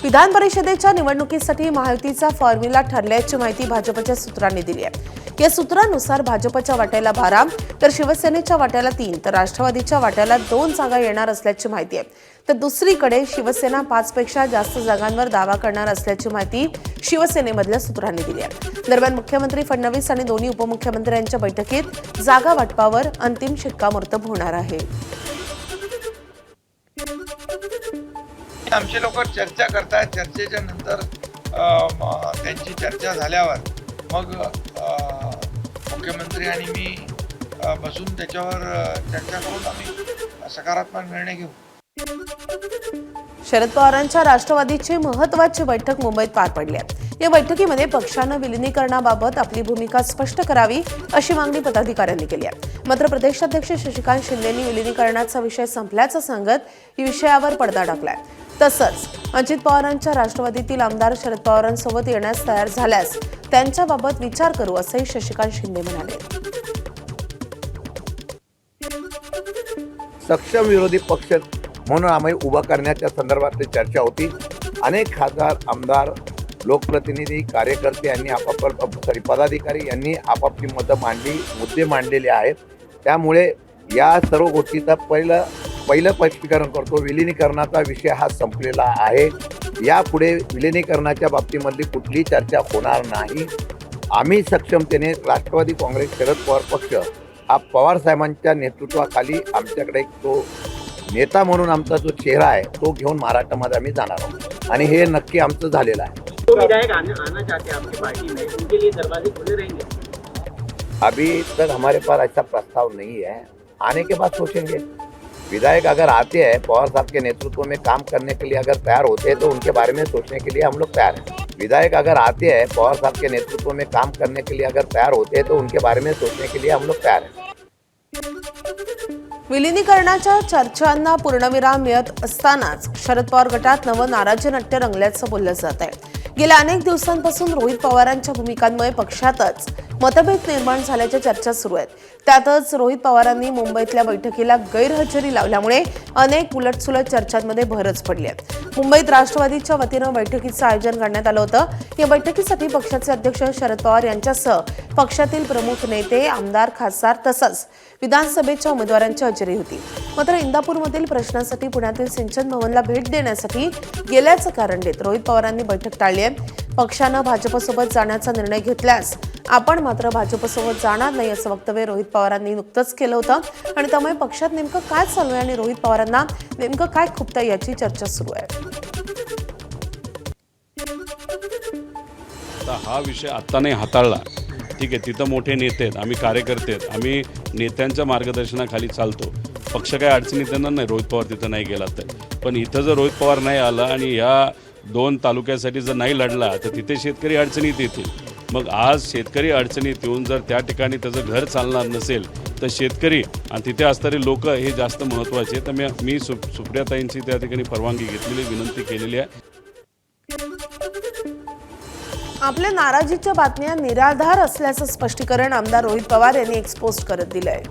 विधान परिषदेच्या निवडणुकीसाठी महायुतीचा फॉर्म्युला ठरल्याची माहिती भाजपच्या सूत्रांनी दिली आहे। या सूत्रानुसार भाजपच्या वाट्याला 12 तर शिवसेनेच्या वाट्याला 3 तर राष्ट्रवादीच्या वाट्याला 2 जागा येणार असल्याची माहिती आहे। तर दुसरीकडे शिवसेना 5 पेक्षा जास्त जागांवर दावा करणार असल्याची माहिती शिवसेनेमधल्या सूत्रांनी दिली आहे। दरम्यान मुख्यमंत्री फडणवीस आणि दोन्ही उपमुख्यमंत्र्यांच्या बैठकीत जागा वाटपावर अंतिम शिक्कामोर्तब होणार आहे। आमचे लोक चर्चा करतात। चर्चेच्या नंतर त्यांची चर्चा झाल्यावर मग मुख्यमंत्री आणि मी बसून त्याच्यावर चर्चा करून आम्ही सकारात्मक निर्णय घेऊ। शरद पवारांच्या राष्ट्रवादीची महत्त्वाची बैठक मुंबईत पार पडली आहे। या बैठकीमध्ये पक्षानं विलिनीकरणाबाबत आपली भूमिका स्पष्ट करावी अशी मागणी पदाधिकाऱ्यांनी केली आहे। मात्र प्रदेशाध्यक्ष शशिकांत शिंदेंनी विलिनीकरणाचा विषय संपल्याचं सांगत या विषयावर पडदा टाकलाय। तसंच अजित पवारांच्या राष्ट्रवादीतील आमदार शरद पवारांसोबत येण्यास तयार झाल्यास त्यांच्याबाबत विचार करू असंही शशिकांत शिंदे म्हणाले। सक्षम विरोधी पक्ष म्हणून आम्ही उभा करण्याच्या संदर्भातली चर्चा होती। अनेक खासदार, आमदार, लोकप्रतिनिधी, कार्यकर्ते यांनी पदाधिकारी यांनी आपापली मतं मांडली, मुद्दे मांडलेले आहेत। त्यामुळे या सर्व गोष्टीचा पहिलं स्पष्टीकरण करतो, विलिनीकरणाचा विषय हा संपलेला आहे। यापुढे विलिनीकरणाच्या बाबतीमधली कुठलीही चर्चा होणार नाही। आम्ही सक्षमतेने राष्ट्रवादी काँग्रेस शरद पवार पक्ष हा पवार साहेबांच्या नेतृत्वाखाली आमच्याकडे तो नेता म्हणून आमचा जो चेहरा आहे तो घेऊन महाराष्ट्रामध्ये आम्ही जाणार आहोत आणि हे नक्की आमचं झालेलं आहे। तो विधायक आना चाहते हैं आपकी पार्टी में, उनके लिए दरवाजे खुले रहेंगे? अभी तक हमारे पास ऐसा प्रस्ताव नहीं है, आने के बाद सोचेंगे। विधायक अगर आते हैं, पवार साहब के नेतृत्व में काम करने के लिए अगर तैयार होते हैं तो उनके बारे में सोचने के लिए हम लोग तैयार हैं। विधायक अगर आते हैं, पवार साहब के नेतृत्व में काम करने के लिए अगर तैयार होते हैं तो उनके बारे में सोचने के लिए हम लोग तैयार हैं। विलिनीकरणाच्या चर्चांना पूर्णविराम मिळत असतानाच शरद पवार गटात नवं नाराजी नाट्य रंगल्याचं बोललं जात आहे। गेल्या अनेक दिवसांपासून रोहित पवारांच्या भूमिकांमुळे पक्षातच मतभेद निर्माण झाल्याच्या चर्चा सुरू आहेत। त्यातच रोहित पवारांनी मुंबईतल्या बैठकीला गैरहजेरी लावल्यामुळे अनेक उलटसुलट चर्चांमध्ये भरच पडली आहे। मुंबईत राष्ट्रवादीच्या वतीनं बैठकीचं आयोजन करण्यात आलं होतं। या बैठकीसाठी पक्षाचे अध्यक्ष शरद पवार यांच्यासह पक्षातील प्रमुख नेते, आमदार, खासदार तसंच विधानसभेच्या उमेदवारांची हजेरी होती। मात्र इंदापूरमधील प्रश्नासाठी पुण्यातील सिंचन भवनला भेट देण्यासाठी गेल्याचं कारण देत रोहित पवारांनी बैठक टाळली आहे। पक्षानं भाजपसोबत जाण्याचा निर्णय घेतल्यास आपण मात्र भाजपसोबत जाणार नाही असं वक्तव्य रोहित पवारांनी नुकतंच केलं होतं आणि त्यामुळे पक्षात नेमकं काय चालू आहे आणि रोहित पवारांना नेमकं काय खुपतंय याची चर्चा सुरू आहे। हा विषय आत्ता नाही हाताळला, ठीक आहे, तिथं मोठे नेते आहेत, आम्ही कार्यकर्ते आहेत, आम्ही नेत्यांच्या मार्गदर्शनाखाली चालतो। पक्ष काय अडचणीत येणार नाही रोहित पवार तिथं नाही गेला तर, पण इथं जर रोहित पवार नाही आला आणि या 2 तालुक्यासाठी जर नाही लढला तर तिथे शेतकरी अडचणीत येतील। मग आज शेतकरी अडचणीत येऊन जर त्या ठिकाणी त्याचं घर चालणार नसेल तर शेतकरी आणि तिथे असणारे लोक हे जास्त महत्त्वाचे। तर मी सुप्रियाताईंची त्या ठिकाणी परवानगी घेतलेली, विनंती केलेली आहे। आपल्या नाराजीच्या बातम्या निराधार असल्याचं स्पष्टीकरण आमदार रोहित पवार यांनी एक्सपोज करत दिलंय।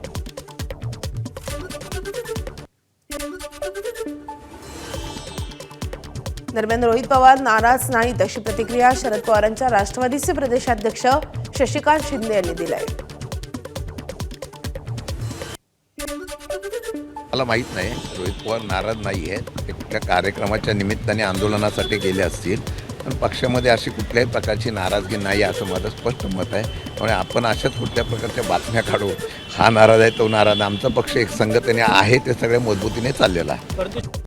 दरम्यान रोहित पवार नाराज नाहीत अशी प्रतिक्रिया शरद पवारांच्या राष्ट्रवादीचे प्रदेशाध्यक्ष शशिकांत शिंदे यांनी दिली आहे। मला माहीत नाही रोहित पवार नाराज नाही आहेत, ते कुठल्या कार्यक्रमाच्या निमित्ताने आंदोलनासाठी गेले असतील, पण पक्षामध्ये अशी कुठल्याही प्रकारची नाराजगी नाही असं माझं स्पष्ट मत आहे। त्यामुळे आपण अशाच कुठल्या प्रकारच्या बातम्या काढू, हा नाराज आहे तो नाराज, आमचा पक्ष एक संघटने आहे ते सगळ्या मजबूतीने चाललेला आहे।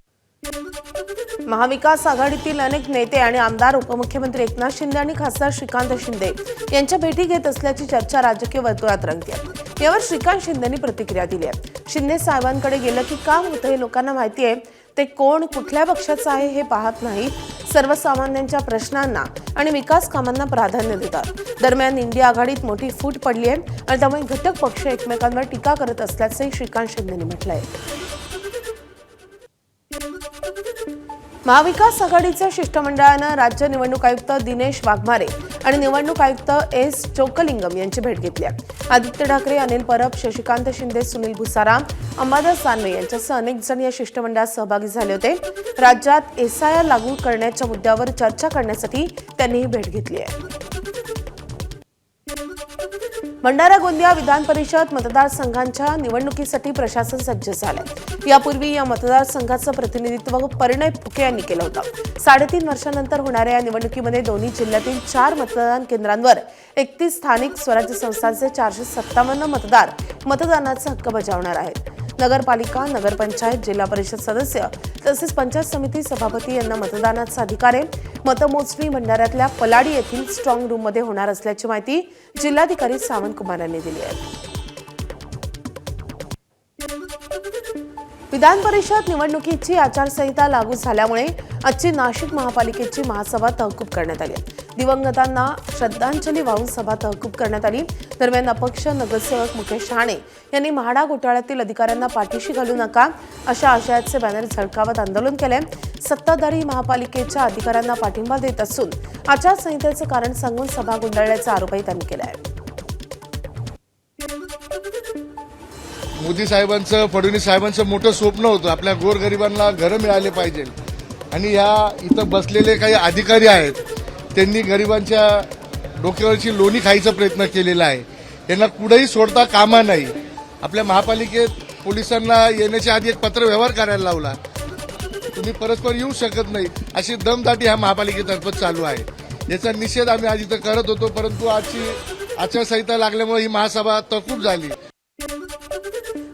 महाविकास आघाडीतील अनेक नेते आणि आमदार उपमुख्यमंत्री एकनाथ शिंदे आणि खासदार श्रीकांत शिंदे यांच्या भेटी घेत असल्याची चर्चा राजकीय वर्तुळात रंगते। यावर श्रीकांत शिंदेंनी प्रतिक्रिया दिली आहे। शिंदे साहेबांकडे गेलं की काम होतं हे लोकांना माहिती आहे, ते कोण कुठल्या पक्षाचं आहे हे पाहत नाही, सर्वसामान्यांच्या प्रश्नांना आणि विकास कामांना प्राधान्य देतात। दरम्यान इंडिया आघाडीत मोठी फूट पडली आहे आणि त्यामुळे घटक पक्ष एकमेकांवर टीका करत असल्याचंही श्रीकांत शिंदेंनी म्हटलंय। महाविकास आघाडीच्या शिष्टमंडळानं राज्य निवडणूक आयुक्त दिनेश वाघमारे आणि निवडणूक आयुक्त एस चोक्कलिंगम यांची भेट घेतली आहे. आदित्य ठाकरे, अनिल परब, शशिकांत शिंदे, सुनील भुसारा, अंबादास दानवे यांच्यासह अनेक जण या शिष्टमंडळात सहभागी झाले होते. राज्यात SIR लागू करण्याच्या मुद्द्यावर चर्चा करण्यासाठी त्यांनी ही भेट घेतली आहे. भंडारा गोंदिया विधान परिषद मतदारसंघांच्या निवडणुकीसाठी प्रशासन सज्ज झालंय. यापूर्वी या मतदारसंघाचं प्रतिनिधित्व परिणय फुके यांनी केलं होतं. 3.5 वर्षांनंतर होणाऱ्या या निवडणुकीमध्ये दोन्ही जिल्ह्यातील 4 मतदान केंद्रांवर 31 स्थानिक स्वराज्य संस्थांचे 457 मतदार मतदानाचा हक्क बजावणार आहेत. नगरपालिका, नगरपंचायत, जिल्हा परिषद सदस्य तसेच पंचायत समिती सभापती यांना मतदानाचा अधिकार आहे. मतमोजणी भंडाऱ्यातल्या पलाडी येथील स्ट्रॉंग रूममध्ये होणार असल्याची माहिती जिल्हाधिकारी सावंत कुमार यांनी दिली आहे. विधान परिषद निवडणुकीची आचारसंहिता लागू झाल्यामुळे आजची नाशिक महापालिकेची महासभा तहकूब करण्यात आली. दिवंगतांना श्रद्धांजली वाहून सभा तहकूब करण्यात आली. दरम्यान अपक्ष नगरसेवक मुकेश राणे यांनी म्हाडा घोटाळ्यातील अधिकाऱ्यांना पाठीशी घालू नका अशा आशयाचे बॅनर झळकावत आंदोलन केले. सत्ताधारी महापालिकेच्या अधिकाऱ्यांना पाठिंबा देत असून आचारसंहितेचं कारण सांगून सभा गुंडाळल्याचा आरोपही त्यांनी केला आहे. मोदी साहेबांचं, फडणवीस साहेबांचं मोठं स्वप्न होतं आपल्या गोरगरिबांना घरं मिळाले पाहिजे. आणि ह्या इथं बसलेले काही अधिकारी आहेत, त्यांनी गरिबांच्या डोक्यावरची लोणी खायचा प्रयत्न केलेला आहे. यांना कुठेही सोडता कामा नाही. आपल्या महापालिकेत पोलिसांना येण्याच्या आधी एक पत्रव्यवहार करायला लावला. तुम्ही परस्पर येऊ शकत नाही अशी दमदाटी ह्या महापालिकेतर्फे चालू आहे. याचा निषेध आम्ही आज इथं करत होतो, परंतु आजची आचारसंहिता लागल्यामुळे ही महासभा तहकूब झाली.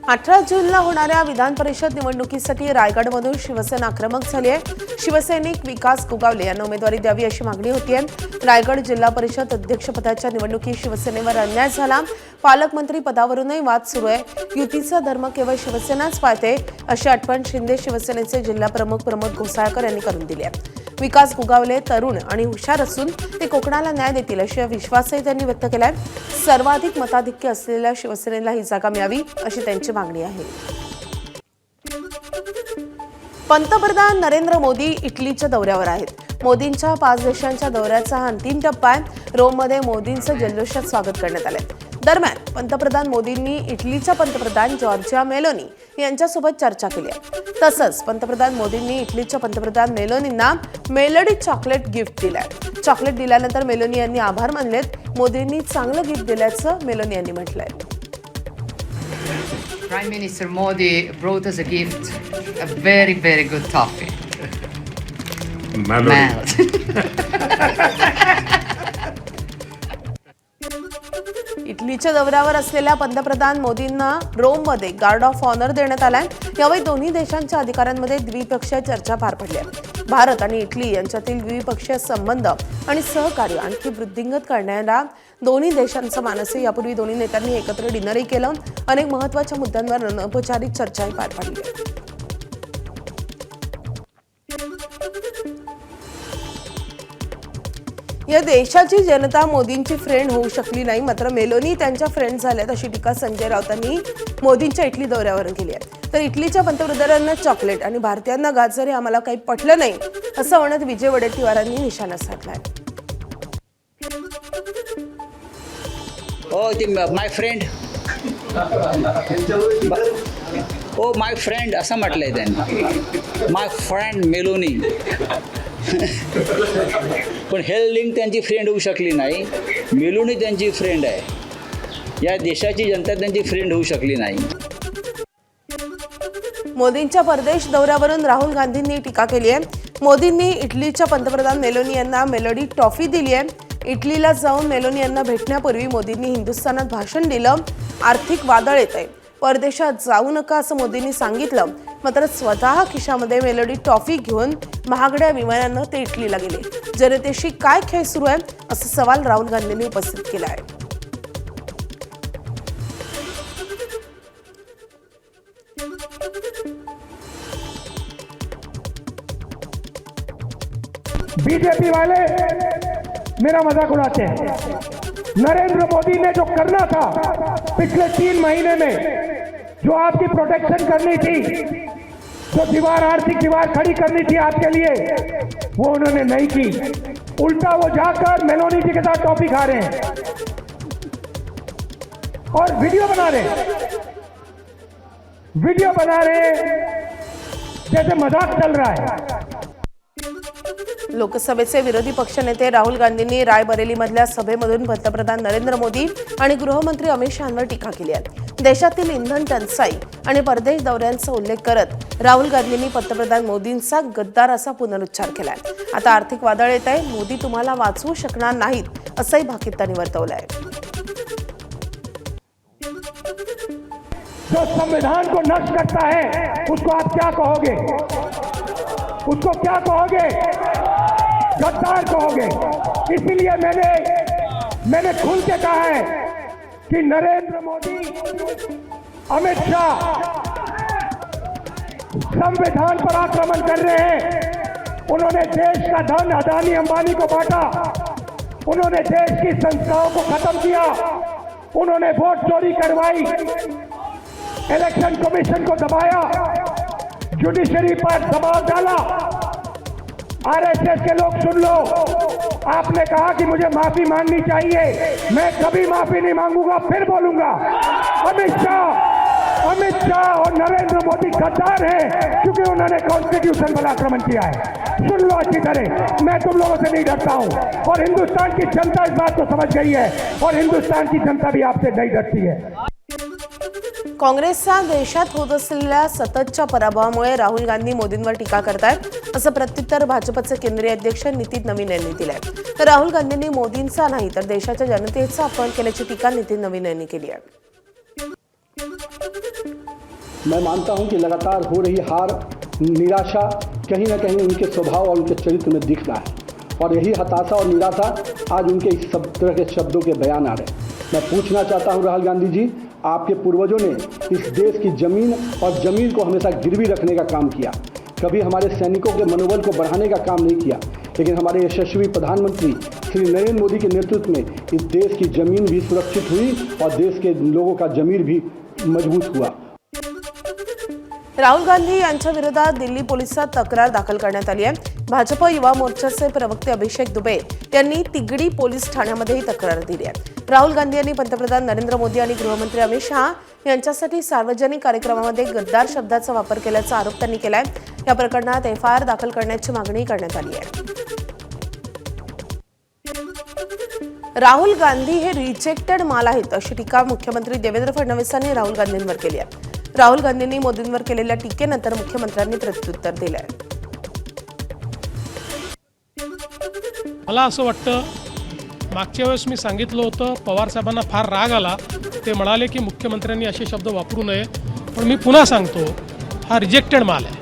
18 जूनला होणाऱ्या विधान परिषद निवडणुकीसाठी रायगडमधून शिवसेना आक्रमक झाली आहे. शिवसैनिक विकास गुगावले यांना उमेदवारी द्यावी अशी मागणी होती आहे. रायगड जिल्हा परिषद अध्यक्षपदाच्या निवडणुकीत शिवसेनेवर अन्याय झाला. पालकमंत्री पदावरूनही वाद सुरू आहे. युतीचा धर्म केवळ शिवसेनाच पाळते अशी आठवण शिंदे शिवसेनेचे जिल्हा प्रमुख प्रमोद घोसाळकर यांनी करून दिली आहे. विकास गुगावले तरुण आणि हुशार असून ते कोकणाला न्याय देतील असा विश्वासही त्यांनी व्यक्त केलाय. सर्वाधिक मताधिक्य असलेल्या शिवसेनेला ही जागा मिळावी अशी त्यांची मागणी आहे. पंतप्रधान नरेंद्र मोदी इटलीच्या दौऱ्यावर आहेत. मोदींच्या 5 देशांच्या दौऱ्याचा हा अंतिम टप्पा आहे. रोममध्ये मोदींचं जल्लोषात स्वागत करण्यात आलंय. दरम्यान पंतप्रधान मोदींनी इटलीच्या पंतप्रधान जॉर्जिया मेलोनी यांच्यासोबत चर्चा केली आहे. तसंच पंतप्रधान मोदींनी इटलीच्या पंतप्रधान मेलोनींना मेलडी चॉकलेट गिफ्ट दिलंय. चॉकलेट दिल्यानंतर मेलोनी यांनी आभार मानलेत. मोदींनी चांगलं गिफ्ट दिल्याचं मेलोनी यांनी म्हटलंय. Prime Minister Modi brought us a gift, a very, very good toffee. Melt. इटलीच्या दौऱ्यावर असलेल्या पंतप्रधान मोदींना रोममध्ये गार्ड ऑफ ऑनर देण्यात आलाय. यावेळी दोन्ही देशांच्या अधिकाऱ्यांमध्ये द्विपक्षीय चर्चा पार पडली आहे. भारत आणि इटली यांच्यातील द्विपक्षीय संबंध आणि सहकार्य आणखी वृद्धिंगत करण्याला दोन्ही देशांचा मानस आहे. यापूर्वी दोन्ही नेत्यांनी एकत्र डिनरही केलं. अनेक महत्त्वाच्या मुद्द्यांवर अनौपचारिक चर्चाही पार पडली आहे. या देशाची जनता मोदींची फ्रेंड होऊ शकली नाही, मात्र मेलोनी त्यांच्या फ्रेंड झाल्यात अशी टीका संजय राऊतांनी मोदींच्या इटली दौऱ्यावर केली आहे. तर इटलीच्या पंतप्रधानांना चॉकलेट आणि भारतीयांना गाजर हे आम्हाला काही पटलं नाही असं म्हणत विजय वडेट्टीवारांनी निशाणा साधलाय. माय फ्रेंड माय फ्रेंड असं म्हटलंय त्यांनी. माय फ्रेंड मेलोनी. पण हेल्डिंग त्यांची फ्रेंड होऊ शकली नाही. मेलोनी त्यांची फ्रेंड आहे. या देशाची जनता त्यांची फ्रेंड होऊ शकली नाही. मोदींच्या परदेश दौऱ्यावरून राहुल गांधींनी टीका केली आहे. मोदींनी इटलीच्या पंतप्रधान मेलोनी यांना मेलोडी टॉफी दिली आहे. इटलीला जाऊन मेलोनी यांना भेटण्यापूर्वी मोदींनी हिंदुस्थानात भाषण दिलं. आर्थिक वादळ येत आहे, परदेशात जाऊ नका असं मोदींनी सांगितलं. मात्र स्वतः खिशामध्ये मेलोडी टॉफी घेऊन महागड्या विमानानं ते इटलीला गेले. जनतेशी काय खेळ सुरू आहे असा सवाल राहुल गांधींनी उपस्थित केला आहे. बीजेपी वाले मेरा मजाक उड़ाते हैं. नरेंद्र मोदी ने जो करना था पिछले 3 महीने में, जो आपकी प्रोटेक्शन करनी थी, जो दीवार, आर्थिक दीवार खड़ी करनी थी आपके लिए, वो उन्होंने नहीं की। उल्टा वो जाकर मेलोनी जी के साथ टॉफी खा रहे हैं और वीडियो बना रहे हैं, जैसे मजाक चल रहा है। लोकसभेचे विरोधी पक्षनेते राहुल गांधींनी रायबरेलीमधल्या सभेमधून पंतप्रधान नरेंद्र मोदी आणि गृहमंत्री अमित शहांवर टीका केली आहे। देशातील इंधन टंचाई आणि परदेश दौऱ्यांचा उल्लेख करत राहुल गांधींनी पंतप्रधान मोदींचा गद्दार असा पुनरुच्चार केलाय। आता आर्थिक वादळ येत आहे, मोदी तुम्हाला वाचवू शकणार नाहीत असंही भाकीत त्यांनी वर्तवलंय। जो संविधान को नष्ट करता है उसको आप क्या कहोगे? उसको क्या कहोगे? गद्दार कहोगे। इसीलिए मैंने खुल के कहा है कि नरेंद्र मोदी, अमित शाह संविधान पर आक्रमण कर रहे हैं। उन्होंने देश का धन अदानी अंबानी को बांटा, उन्होंने देश की संस्थाओं को खत्म किया, उन्होंने वोट चोरी करवाई, इलेक्शन कमीशन को दबाया, जुडिशरी पर दबाव डाला। आरएसएस के लोग सुन लो, आपने कहा कि मुझे माफी मांगनी चाहिए, मैं कभी माफी नहीं मांगूंगा, फिर बोलूंगा। अमित शाह और नरेंद्र मोदी गद्दार हैं क्योंकि उन्होंने कॉन्स्टिट्यूशन पर आक्रमण किया है। सुन लो अच्छी तरह, मैं तुम लोगों से नहीं डरता हूं और हिंदुस्तान की जनता इस बात को समझ गई है और हिंदुस्तान की जनता भी आपसे नहीं डरती है। काँग्रेसचा देशात होत असलेल्या सततच्या पराभवामुळे राहुल गांधी मोदींवर टीका करतायत असं प्रत्युत्तर भाजपचे केंद्रीय अध्यक्ष नितीन नवीन यांनी दिलंय। तर राहुल गांधींनी मोदींचा नाही तर देशाच्या जनतेचा अपमान केल्याची टीका नितीन नवीन यांनी केली आहे। मैं मानता हूं कि लगातार हो रही हार, निराशा कहीं ना कहीं उनके स्वभाव और उनके चरित्र में दिख रहा है और यही हताशा और निराशा आज उनके इस सब तरह के शब्दों के बयान आ रहे हैं। मैं पूछना चाहता हूं राहुल गांधी जी, आपके पूर्वजों ने इस देश की ज़मीन और ज़मीन को हमेशा गिरवी रखने का काम किया, कभी हमारे सैनिकों के मनोबल को बढ़ाने का काम नहीं किया, लेकिन हमारे यशस्वी प्रधानमंत्री श्री नरेंद्र मोदी के नेतृत्व में इस देश की ज़मीन भी सुरक्षित हुई और देश के लोगों का ज़मीर भी मजबूत हुआ। राहुल गांधी यांच्या विरोधात दिल्ली पोलिसात तक्रार दाखल करण्यात आली आहे। भाजप युवा मोर्चाचे प्रवक्ते अभिषेक दुबे यांनी तिगडी पोलीस ठाण्यामध्ये ही तक्रार दिली आहे। राहुल गांधी यांनी पंतप्रधान नरेंद्र मोदी आणि गृहमंत्री अमित शाह यांच्यासाठी सार्वजनिक कार्यक्रमामध्ये गद्दार शब्दाचा वापर केल्याचा आरोप त्यांनी केलाय। या प्रकरणात एफआयआर दाखल करण्याची मागणी करण्यात आली आहे। राहुल गांधी हे रिजेक्टेड माल आहेत अशी टीका मुख्यमंत्री देवेंद्र फडणवीस यांनी राहुल गांधींवर केली आहे। राहुल गांधींनी मोदींवर केलेल्या टीकेनंतर मुख्यमंत्र्यांनी प्रत्युत्तर दिले आहे। मला असं वाटतं, मागच्या वेळेस मी सांगितलं होतं, पवार साहेबांना फार राग आला, ते म्हणाले की मुख्यमंत्र्यांनी असे शब्द वापरू नये, पण मी पुन्हा सांगतो, हा रिजेक्टेड माल आहे।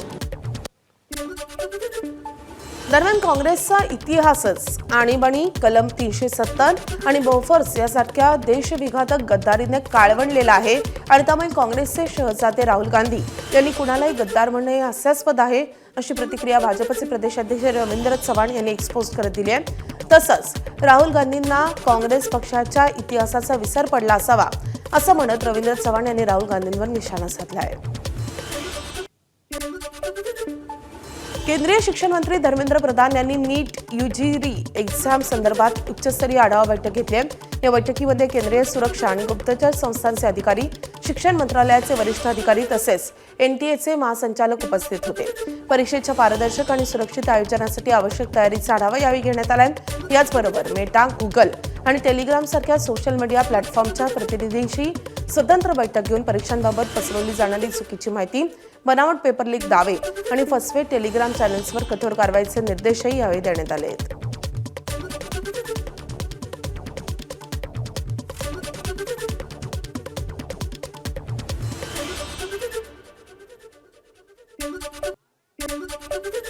दरम्यान काँग्रेसचा इतिहासच आणीबाणी, कलम 370 आणि बोफर्स यासारख्या देशविघातक गद्दारीने काळवंडलेला आहे आणि त्यामुळे काँग्रेसचे शहजादे राहुल गांधी यांनी कुणालाही गद्दार म्हणणे हे हास्यास्पद आहे अशी प्रतिक्रिया भाजपचे प्रदेशाध्यक्ष रवींद्र चव्हाण यांनी एक्सपोज करत दिली आहे। तसंच राहुल गांधींना काँग्रेस पक्षाच्या इतिहासाचा विसर पडला असावा असं म्हणत रवींद्र चव्हाण यांनी राहुल गांधींवर निशाणा साधला आहे। केंद्रीय शिक्षण मंत्री धर्मेंद्र प्रधान यांनी नीट यूजी एक्झाम संदर्भात उच्चस्तरीय आढावा बैठक घेतली आहे। या बैठकीमध्ये केंद्रीय सुरक्षा आणि गुप्तचर संस्थांचे अधिकारी, शिक्षण मंत्रालयाचे वरिष्ठ अधिकारी तसेच एनटीएचे महासंचालक उपस्थित होते। परीक्षेच्या पारदर्शक आणि सुरक्षित आयोजनासाठी आवश्यक तयारीचा आढावा यावेळी घेण्यात आला आहे। याचबरोबर मेटा, गुगल आणि टेलिग्राम सारख्या सोशल मीडिया प्लॅटफॉर्मच्या प्रतिनिधींशी स्वतंत्र बैठक घेऊन परीक्षांबाबत पसरवली जाणारी चुकीची माहिती, बनावट पेपर लीक दावे आणि फसवे टेलिग्राम चॅनल्सवर कठोर कारवाईचे निर्देशही यावेळी देण्यात आले आहेत।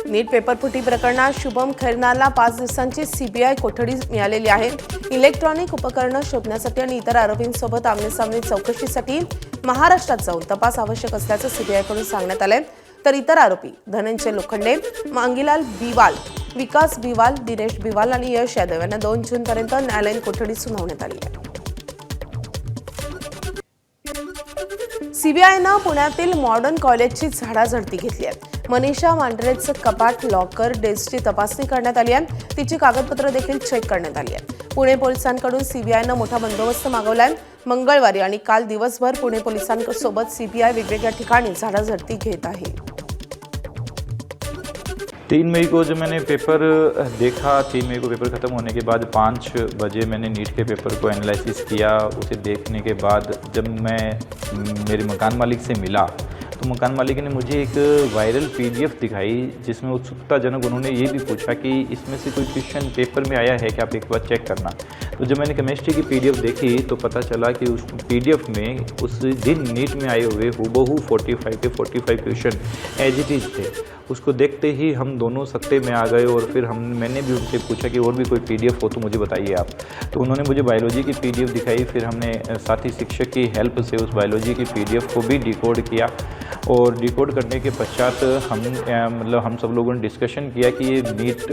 नीट पेपरफुटी प्रकरणात शुभम खैरनारला 5 दिवसांची सीबीआय कोठडी मिळालेली आहे। इलेक्ट्रॉनिक उपकरणं शोधण्यासाठी आणि इतर आरोपींसोबत आमनेसामने चौकशीसाठी महाराष्ट्रात जाऊन तपास आवश्यक असल्याचं सीबीआयकडून सांगण्यात आलंय। तर इतर आरोपी धनंजय लोखंडे, मांगीलाल बिवाल, विकास बिवाल, दिनेश बिवाल आणि यश यादव यांना 2 जूनपर्यंत न्यायालयीन कोठडी सुनावण्यात आली आहे। सीबीआयनं पुण्यातील मॉडर्न कॉलेजची झाडाझडती घेतली आहे. मनीषा मांढरेचं कपाट, लॉकर, डेस्कची तपासणी करण्यात आली आहे. तिची कागदपत्र देखील चेक करण्यात आली आहे. पुणे पोलिसांकडून सीबीआयनं मोठा बंदोबस्त मागवलाय. मंगळवारी आणि काल दिवसभर पुणे पोलिसांसोबत सीबीआय वेगवेगळ्या ठिकाणी झाडाझडती घेत आहे. 3 मई को जब मैंने पेपर देखा, 3 मई को पेपर ख़त्म होने के बाद 5 बजे मैंने नीट के पेपर को एनालिसिस किया. उसे देखने के बाद जब मैं मेरे मकान मालिक से मिला तो मकान मालिक ने मुझे एक वायरल PDF दिखाई, जिसमें उत्सुकताजनक उन्होंने ये भी पूछा कि इसमें से कोई क्वेश्चन पेपर में आया है कि आप एक बार चेक करना. तो जब मैंने केमिस्ट्री की PDF देखी तो पता चला कि उस PDF में उस दिन नीट में आए हुए हूबहू 45 के 45 क्वेश्चन एज इट इज़ थे. उसको देखते ही हम दोनों सत्ते में आ गए और फिर मैंने भी उनसे पूछा कि और भी कोई PDF हो तो मुझे बताइए आप. तो उन्होंने मुझे बायोलॉजी की PDF दिखाई. फिर हमने साथी शिक्षक की हेल्प से उस बायोलॉजी की PDF को भी डिकोड किया और डिकोड करने के पश्चात हम सब लोगों ने डिस्कशन किया कि ये नीट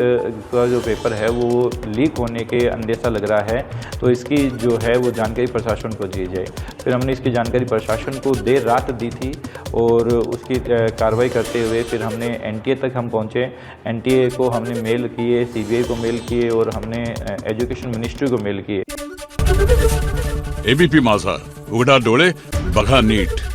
का जो पेपर है वो लीक होने के अंदेशा लग रहा है, तो इसकी जो है वो जानकारी प्रशासन को दी जाए. फिर हमने इसकी जानकारी प्रशासन को देर रात दी थी और उसकी कार्रवाई करते हुए फिर हमने NTA तक हम पहुँचे. NTA को हमने मेल किए, CBI को मेल किए और हमने एजुकेशन मिनिस्ट्री को मेल किए. ABP माझा, उघडा डोळे बघा नीट.